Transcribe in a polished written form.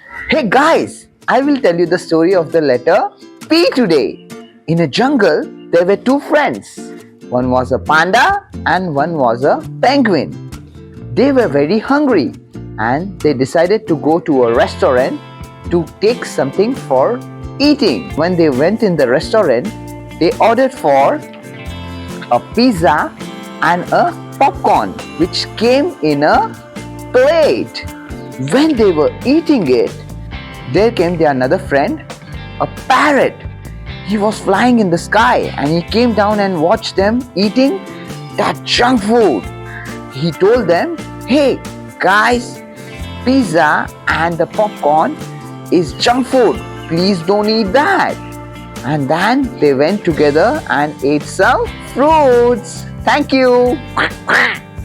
Hey guys, I will tell you the story of the letter P today. In a jungle, there were two friends. One was a panda and one was a penguin. They were very hungry and they decided to go to a restaurant to take something for eating. When they went in the restaurant, they ordered for a pizza and a popcorn which came in a plate. When they were eating it, there came their another friend, a parrot. He was flying in the sky and he came down and watched them eating that junk food. He told them, "Hey guys, pizza and the popcorn is junk food. Please don't eat that." And then they went together and ate some fruits. Thank you.